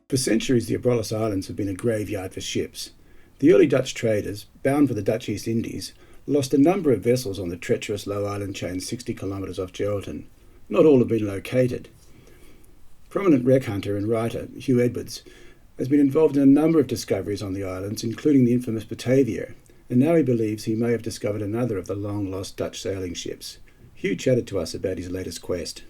For centuries, the Abrolhos Islands have been a graveyard for ships. The early Dutch traders, bound for the Dutch East Indies, lost a number of vessels on the treacherous low island chain 60 kilometres off Geraldton. Not all have been located. Prominent wreck hunter and writer Hugh Edwards has been involved in a number of discoveries on the islands, including the infamous Batavia, and now he believes he may have discovered another of the long-lost Dutch sailing ships. Hugh chatted to us about his latest quest.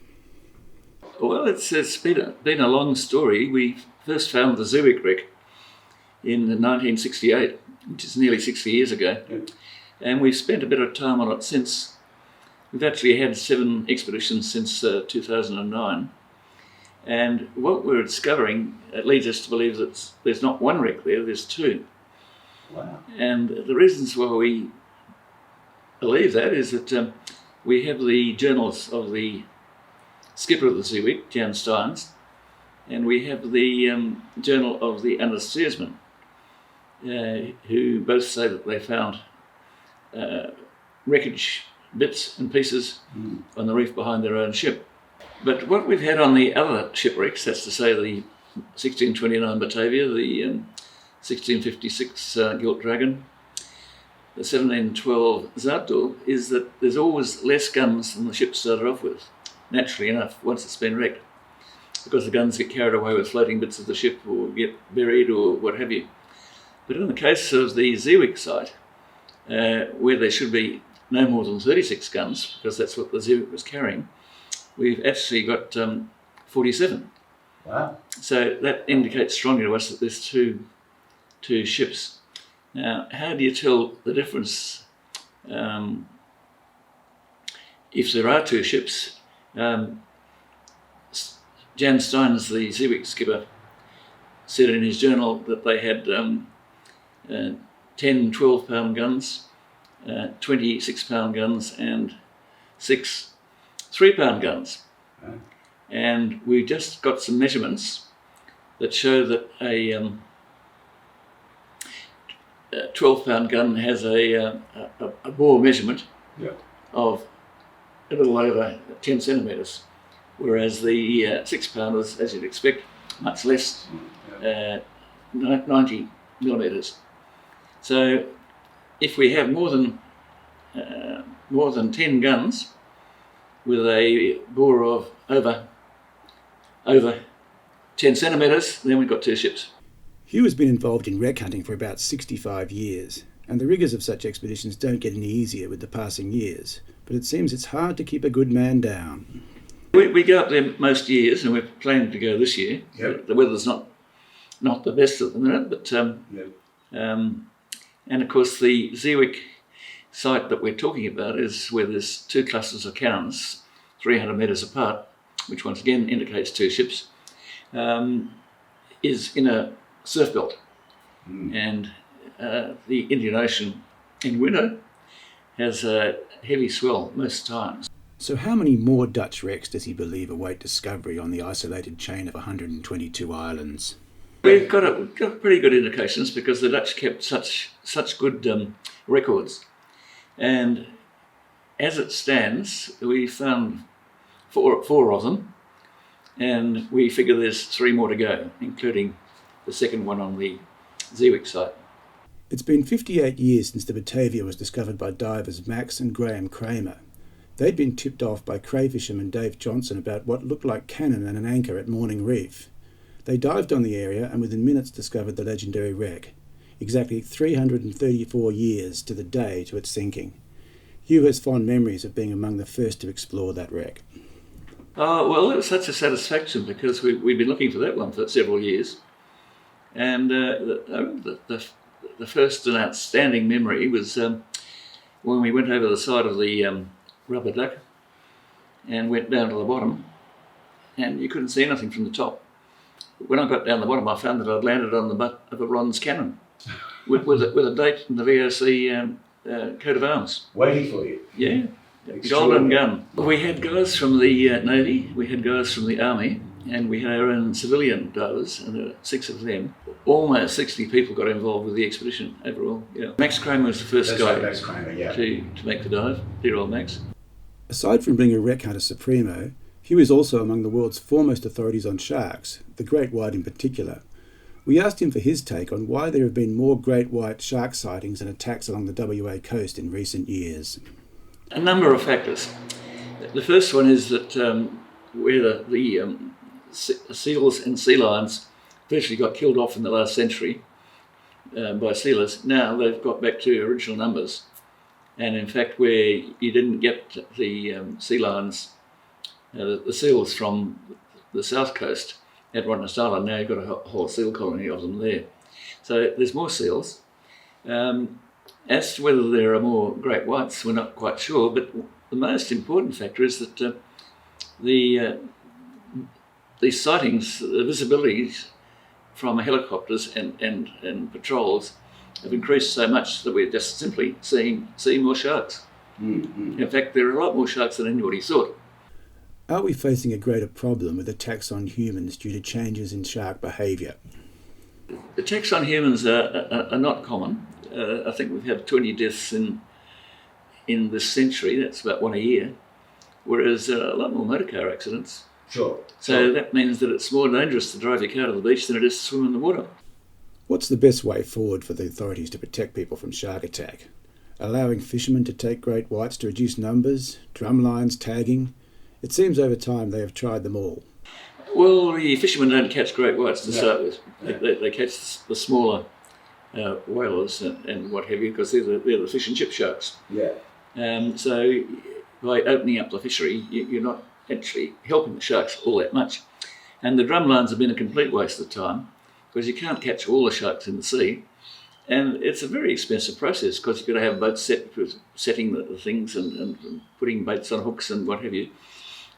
Well, it's been a long story. We first found the Shipwreck in 1968, which is nearly 60 years ago. Yep. And we've spent a bit of time on it since. We've actually had 7 expeditions since 2009. And what we're discovering leads us to believe that there's not one wreck there, there's 2. Wow. And the reasons why we believe that is that we have the journals of the skipper of the Shipwreck, Jan Steins, and we have the journal of the understeersman, who both say that they found wreckage bits and pieces on the reef behind their own ship. But what we've had on the other shipwrecks, that's to say the 1629 Batavia, the 1656 Gilt Dragon, the 1712 Zartul, is that there's always less guns than the ship started off with, naturally enough, once it's been wrecked, because the guns get carried away with floating bits of the ship or get buried or what have you. But in the case of the Shipwreck site, where there should be no more than 36 guns, because that's what the Shipwreck was carrying, we've actually got 47. Wow. So that indicates strongly to us that there's two ships. Now, how do you tell the difference if there are 2 ships? Jan Steins, the Shipwreck skipper, said in his journal that they had 10 12-pound guns, 26-pound guns, and 6 3-pound guns. Right. And we just got some measurements that show that a 12-pound gun has a bore measurement of a little over 10 centimetres, whereas the 6-pounders, as you'd expect, much less, 90 millimetres. So if we have more than 10 guns with a bore of over 10 centimetres, then we've got 2 ships. Hugh has been involved in wreck hunting for about 65 years, and the rigours of such expeditions don't get any easier with the passing years, but it seems it's hard to keep a good man down. We go up there most years, and we're planning to go this year. Yep. The weather's not the best at the minute, but and of course the Shipwreck site that we're talking about is where there's 2 clusters of cairns, 300 metres apart, which once again indicates 2 ships, is in a surf belt. And the Indian Ocean in winter has a heavy swell most times. So how many more Dutch wrecks does he believe await discovery on the isolated chain of 122 islands? We've got pretty good indications because the Dutch kept such good records. And as it stands, we found four of them, and we figure there's 3 more to go, including the second one on the Shipwreck site. It's been 58 years since the Batavia was discovered by divers Max and Graham Kramer. They'd been tipped off by crayfisherman Dave Johnson about what looked like cannon and an anchor at Morning Reef. They dived on the area and within minutes discovered the legendary wreck, exactly 334 years to the day to its sinking. Hugh has fond memories of being among the first to explore that wreck. Well, it was such a satisfaction because we'd been looking for that one for several years. And the first and outstanding memory was when we went over the side of the rubber duck and went down to the bottom, and you couldn't see anything from the top. When I got down the bottom, I found that I'd landed on the butt of a bronze cannon with a date from the VOC coat of arms. Waiting for you. Yeah, golden gun. We had guys from the Navy, we had guys from the Army, and we had our own civilian divers, and there were 6 of them. Almost 60 people got involved with the expedition overall. Yeah. Max Kramer was the first guy Max Kramer, yeah. to make the dive, dear old Max. Aside from being a wreck hunter supremo, Hugh is also among the world's foremost authorities on sharks, the great white in particular. We asked him for his take on why there have been more great white shark sightings and attacks along the WA coast in recent years. A number of factors. The first one is that where the seals and sea lions virtually got killed off in the last century by sealers, now they've got back to original numbers. And in fact, where you didn't get the sea lions, the seals from the south coast at Abrolhos Island, now you've got a whole seal colony of them there. So there's more seals. As to whether there are more great whites, we're not quite sure, but the most important factor is that these sightings, the visibilities from helicopters and patrols have increased so much that we're just simply seeing more sharks. Mm-hmm. In fact, there are a lot more sharks than anybody thought. Are we facing a greater problem with attacks on humans due to changes in shark behaviour? Attacks on humans are not common. I think we've had 20 deaths in this century. That's about 1 a year, whereas a lot more motor car accidents. Sure. So that means that it's more dangerous to drive your car to the beach than it is to swim in the water. What's the best way forward for the authorities to protect people from shark attack? Allowing fishermen to take great whites to reduce numbers, drum lines, tagging? It seems over time they have tried them all. Well, the fishermen don't catch great whites to start with. Yeah. They catch the smaller whalers and what have you, because they're the fish and chip sharks. Yeah. So by opening up the fishery, you're not actually helping the sharks all that much. And the drum lines have been a complete waste of time, because you can't catch all the sharks in the sea. And it's a very expensive process, because you've got to have boats set for setting the things and putting baits on hooks and what have you.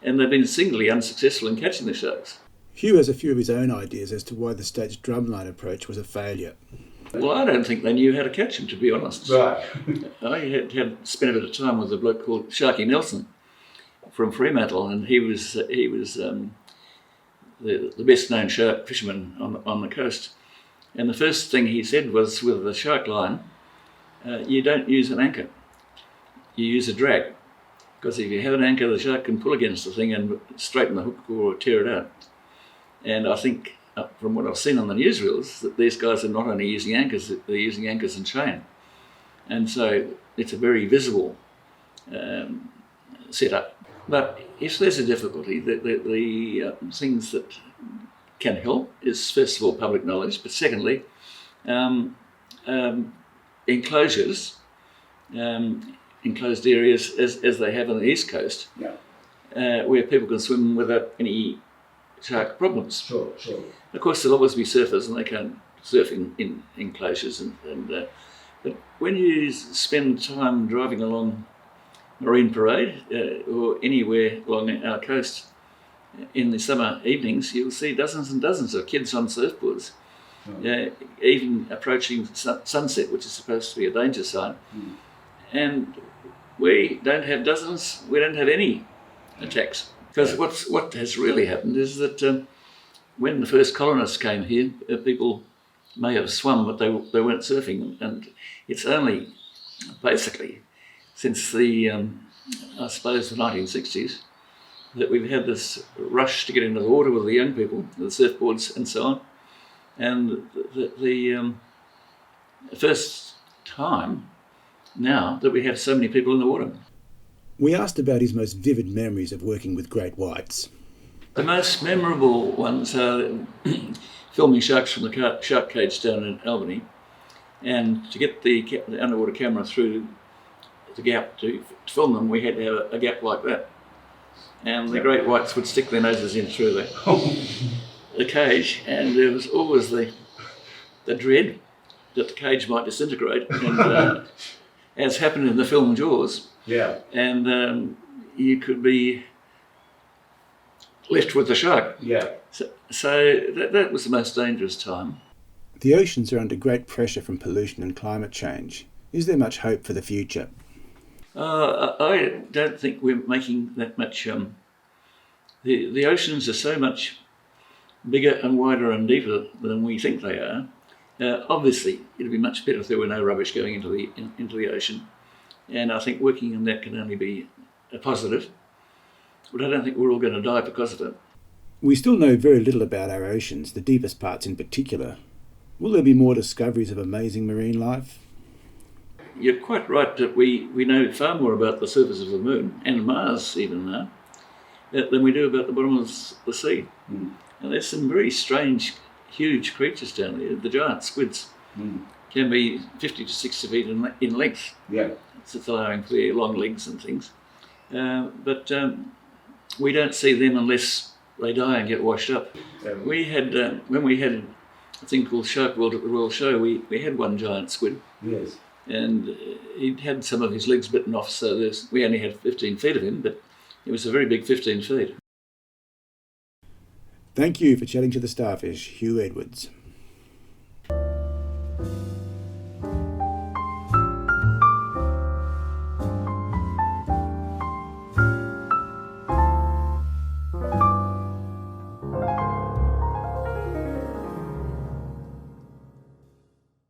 And they've been singularly unsuccessful in catching the sharks. Hugh has a few of his own ideas as to why the state's drumline approach was a failure. Well, I don't think they knew how to catch them, to be honest. Right. I had spent a bit of time with a bloke called Sharky Nelson from Fremantle, and he was the best known shark fisherman on the coast. And the first thing he said was, with the shark line, you don't use an anchor, you use a drag. Because if you have an anchor, the shark can pull against the thing and straighten the hook or tear it out. And I think, from what I've seen on the newsreels, that these guys are not only using anchors, they're using anchors and chain. And so it's a very visible setup. But if there's a difficulty, the things that can help is, first of all, public knowledge, but secondly, enclosures, enclosed areas as they have on the east coast, where people can swim without any shark problems. Sure. Of course, there'll always be surfers, and they can't surf in enclosures. But when you spend time driving along Marine Parade or anywhere along our coast in the summer evenings, you'll see dozens and dozens of kids on surfboards, even approaching sunset, which is supposed to be a danger sign. Mm. And we don't have dozens, we don't have any attacks. Because what has really happened is that when the first colonists came here, people may have swum, but they weren't surfing. And it's only basically since I suppose, the 1960s, that we've had this rush to get into the water with the young people, the surfboards and so on. And the first time now that we have so many people in the water. We asked about his most vivid memories of working with great whites. The most memorable ones are filming sharks from the shark cage down in Albany, and to get the underwater camera through the gap to film them, we had to have a gap like that. And the great whites would stick their noses in through the cage, and there was always the dread that the cage might disintegrate, and as happened in the film Jaws. Yeah. And you could be left with the shark. Yeah. So that was the most dangerous time. The oceans are under great pressure from pollution and climate change. Is there much hope for the future? I don't think we're making that much. The oceans are so much bigger and wider and deeper than we think they are. Obviously, it'd be much better if there were no rubbish going into the ocean, and I think working on that can only be a positive. But I don't think we're all going to die because of it. We still know very little about our oceans, the deepest parts in particular. Will there be more discoveries of amazing marine life? You're quite right that we know far more about the surface of the Moon, and Mars even now, than we do about the bottom of the sea. And there's some very strange, huge creatures down there. The giant squids can be 50 to 60 feet in length. Yeah. It's allowing for their long legs and things. But we don't see them unless they die and get washed up. We had, when we had a thing called Shark World at the Royal Show, we had one giant squid. Yes. And he'd had some of his legs bitten off, so we only had 15 feet of him, but it was a very big 15 feet. Thank you for chatting to the Starfish, Hugh Edwards.